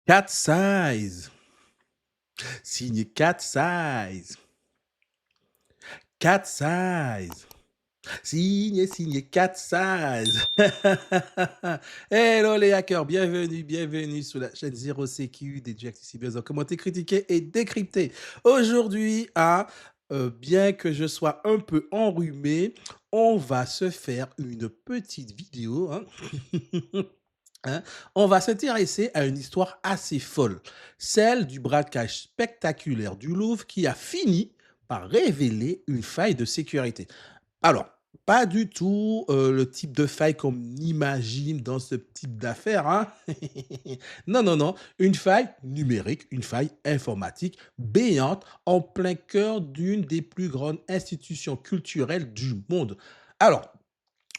Cat Size, signé Cat Size, Cat Size, signé Cat Size. Hello les hackers, bienvenue sur la chaîne 0CQ des Jack Cyber, commenté, critiqué et décrypté. Aujourd'hui, bien que je sois un peu enrhumé, on va se faire une petite vidéo, hein. Hein, on va s'intéresser à une histoire assez folle, celle du braquage spectaculaire du Louvre qui a fini par révéler une faille de sécurité. Alors, pas du tout le type de faille qu'on imagine dans ce type d'affaires, hein. Non, non, non, une faille numérique, une faille informatique béante en plein cœur d'une des plus grandes institutions culturelles du monde. Alors,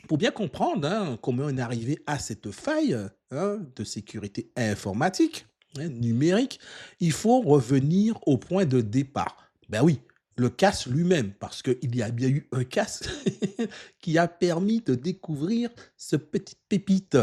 pour bien comprendre, hein, comment on est arrivé à cette faille, hein, de sécurité informatique, hein, numérique, il faut revenir au point de départ. Ben oui, le casse lui-même, parce qu'il y a bien eu un casse qui a permis de découvrir ce petit pépite.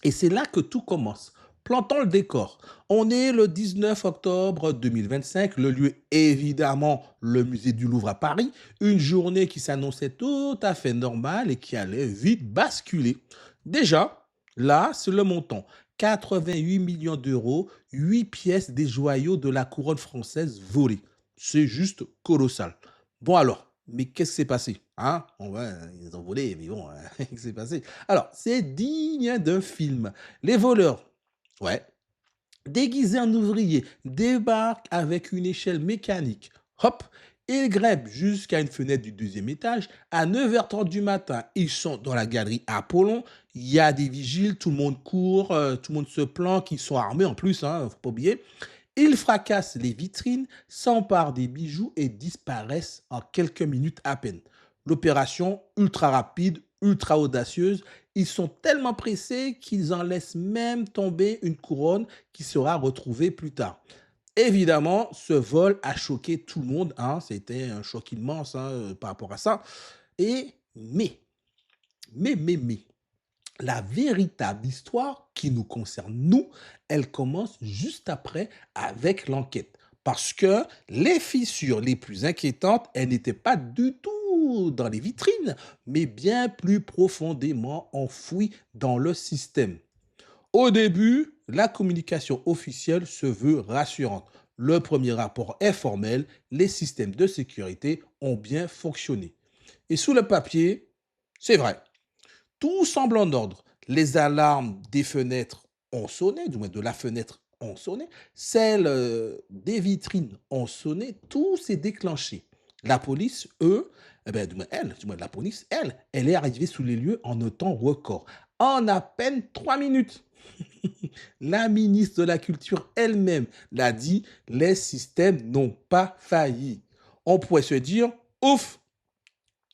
Et c'est là que tout commence. Plantons le décor. On est le 19 octobre 2025. Le lieu, évidemment, le musée du Louvre à Paris. Une journée qui s'annonçait tout à fait normale et qui allait vite basculer. Déjà, là, c'est le montant. 88 millions d'euros, 8 pièces des joyaux de la couronne française volées. C'est juste colossal. Bon alors, mais qu'est-ce qui s'est passé, hein? Ils ont volé, mais bon, qu'est-ce qui s'est passé? Alors, c'est digne d'un film. Les voleurs, ouais, déguisés en ouvriers, débarquent avec une échelle mécanique. Hop, ils grimpent jusqu'à une fenêtre du deuxième étage. À 9h30 du matin, ils sont dans la galerie Apollon. Il y a des vigiles, tout le monde court, tout le monde se planque, ils sont armés en plus, hein, faut pas oublier. Ils fracassent les vitrines, s'emparent des bijoux et disparaissent en quelques minutes à peine. L'opération, ultra rapide, ultra audacieuse, ils sont tellement pressés qu'ils en laissent même tomber une couronne qui sera retrouvée plus tard. Évidemment, ce vol a choqué tout le monde, hein, c'était un choc immense, hein, par rapport à ça. Et mais, la véritable histoire qui nous concerne, nous, elle commence juste après avec l'enquête. Parce que les fissures les plus inquiétantes, elles n'étaient pas du tout dans les vitrines, mais bien plus profondément enfouies dans le système. Au début, la communication officielle se veut rassurante. Le premier rapport est formel, les systèmes de sécurité ont bien fonctionné. Et sous le papier, c'est vrai, tout semble en ordre. Les alarmes des fenêtres ont sonné, du moins de la fenêtre ont sonné. Celles des vitrines ont sonné. Tout s'est déclenché. La police, eux, eh ben, du moins la police, elle est arrivée sous les lieux en un temps record. En à peine 3 minutes. La ministre de la Culture elle-même l'a dit, les systèmes n'ont pas failli. On pourrait se dire, ouf,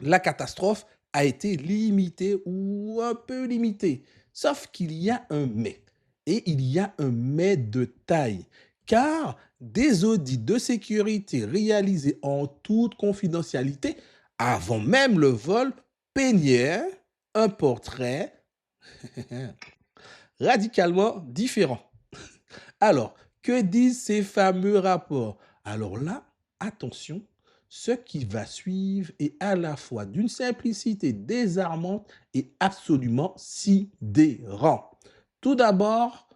la catastrophe a été limitée ou un peu limitée. Sauf qu'il y a un mais. Et il y a un mais de taille. Car des audits de sécurité réalisés en toute confidentialité, avant même le vol, peignaient un portrait radicalement différent. Alors, que disent ces fameux rapports? Alors là, attention, ce qui va suivre est à la fois d'une simplicité désarmante et absolument sidérant. Tout d'abord,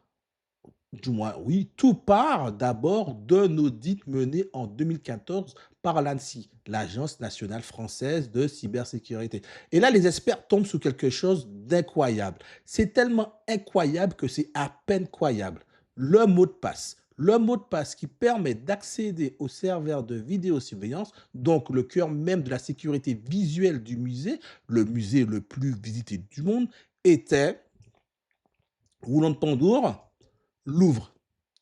du moins, oui, tout part d'abord d'un audit mené en 2014 par l'ANSSI, l'Agence nationale française de cybersécurité. Et là, les experts tombent sur quelque chose d'incroyable. C'est tellement incroyable que c'est à peine croyable. Le mot de passe. Le mot de passe qui permet d'accéder au serveur de vidéosurveillance, donc le cœur même de la sécurité visuelle du musée, le musée le plus visité du monde, était, roulement de tambour, Louvre.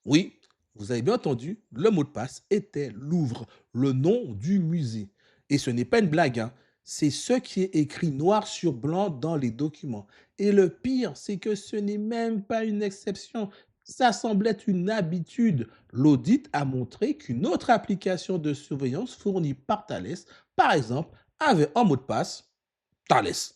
Oui, vous avez bien entendu, le mot de passe était Louvre, le nom du musée. Et ce n'est pas une blague, hein. C'est ce qui est écrit noir sur blanc dans les documents. Et le pire, c'est que ce n'est même pas une exception. Ça semble être une habitude. L'audit a montré qu'une autre application de surveillance fournie par Thales, par exemple, avait en mot de passe Thales.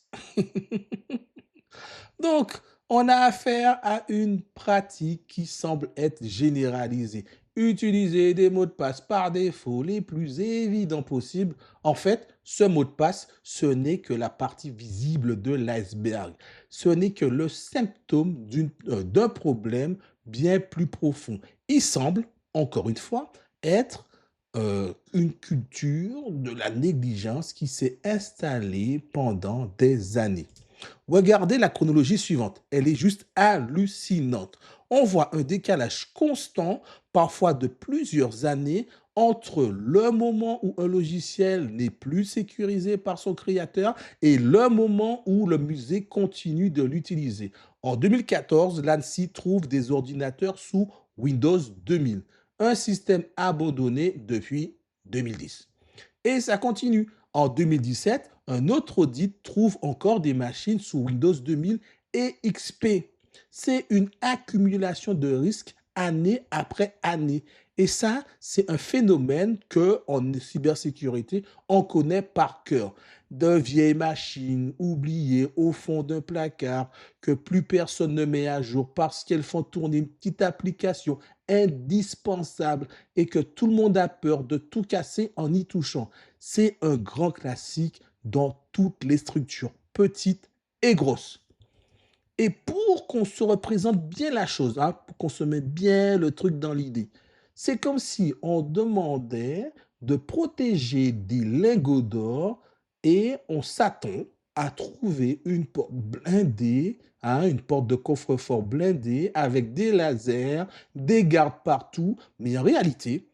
Donc, On a affaire à une pratique qui semble être généralisée. Utiliser des mots de passe par défaut les plus évidents possibles. En fait, ce mot de passe, ce n'est que la partie visible de l'iceberg. Ce n'est que le symptôme d'un problème bien plus profond. Il semble, encore une fois, être une culture de la négligence qui s'est installée pendant des années. Regardez la chronologie suivante. Elle est juste hallucinante. On voit un décalage constant, parfois de plusieurs années, entre le moment où un logiciel n'est plus sécurisé par son créateur et le moment où le musée continue de l'utiliser. En 2014, l'ANSSI trouve des ordinateurs sous Windows 2000, un système abandonné depuis 2010. Et ça continue. En 2017, un autre audit trouve encore des machines sous Windows 2000 et XP. C'est une accumulation de risques année après année. Et ça, c'est un phénomène que en cybersécurité, on connaît par cœur. De vieilles machines oubliées au fond d'un placard que plus personne ne met à jour parce qu'elles font tourner une petite application indispensable et que tout le monde a peur de tout casser en y touchant. C'est un grand classique dans toutes les structures, petites et grosses. Et pour qu'on se représente bien la chose, hein, pour qu'on se mette bien le truc dans l'idée, c'est comme si on demandait de protéger des lingots d'or et on s'attend à trouver une porte blindée, hein, une porte de coffre-fort blindée avec des lasers, des gardes partout, mais en réalité,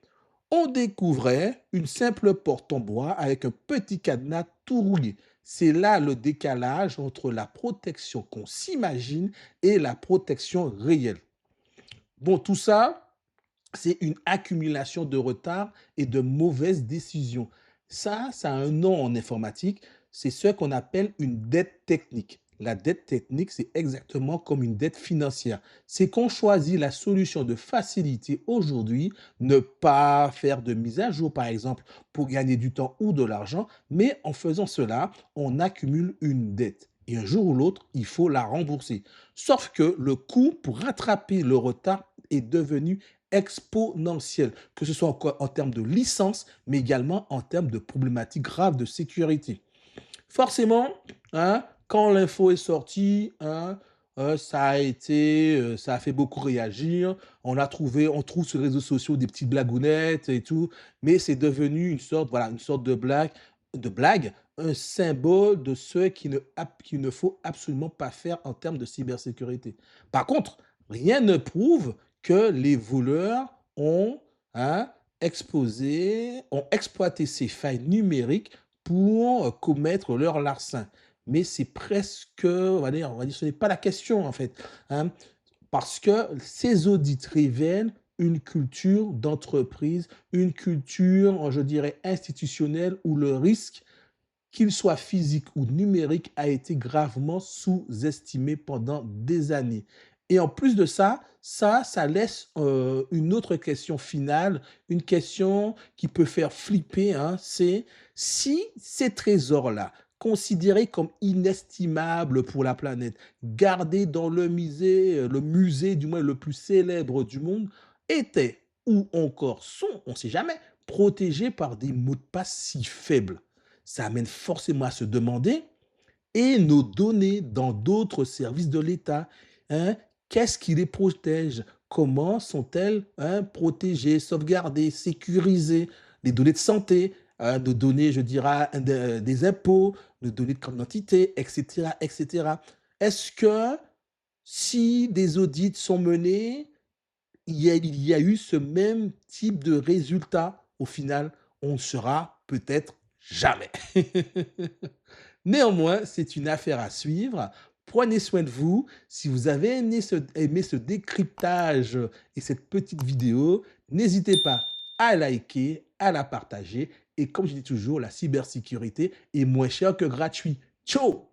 on découvrait une simple porte en bois avec un petit cadenas tout rouillé. C'est là le décalage entre la protection qu'on s'imagine et la protection réelle. Bon, tout ça, c'est une accumulation de retard et de mauvaises décisions. Ça a un nom en informatique, c'est ce qu'on appelle une dette technique. La dette technique, c'est exactement comme une dette financière. C'est qu'on choisit la solution de facilité aujourd'hui, ne pas faire de mise à jour, par exemple, pour gagner du temps ou de l'argent, mais en faisant cela, on accumule une dette. Et un jour ou l'autre, il faut la rembourser. Sauf que le coût pour rattraper le retard est devenu exponentielle, que ce soit en termes de licence, mais également en termes de problématiques graves de sécurité. Forcément, hein, quand l'info est sortie, hein, ça a fait beaucoup réagir. On trouve sur les réseaux sociaux des petites blagounettes et tout, mais c'est devenu une sorte, voilà, une sorte de blague, un symbole de ce qu'il ne faut absolument pas faire en termes de cybersécurité. Par contre, rien ne prouve que les voleurs hein, ont exploité ces failles numériques pour commettre leur larcin. Mais c'est presque, on va dire, ce n'est pas la question en fait, hein, parce que ces audits révèlent une culture d'entreprise, une culture, je dirais, institutionnelle où le risque, qu'il soit physique ou numérique, a été gravement sous-estimé pendant des années. Et en plus de ça, ça laisse une autre question finale, une question qui peut faire flipper, hein, c'est si ces trésors-là, considérés comme inestimables pour la planète, gardés dans le musée du moins le plus célèbre du monde, étaient ou encore sont, on ne sait jamais, protégés par des mots de passe si faibles. Ça amène forcément à se demander, et nos données dans d'autres services de l'État, hein, qu'est-ce qui les protège? Comment sont-elles, hein, protégées, sauvegardées, sécurisées? Les données de santé, nos données, je dirais, des impôts, nos données de carte d'identité, etc., etc. Est-ce que si des audits sont menés, il y a eu ce même type de résultat? Au final, on ne saura peut-être jamais. Néanmoins, c'est une affaire à suivre. Prenez soin de vous. Si vous avez aimé ce décryptage et cette petite vidéo, n'hésitez pas à liker, à la partager. Et comme je dis toujours, la cybersécurité est moins chère que gratuit. Ciao!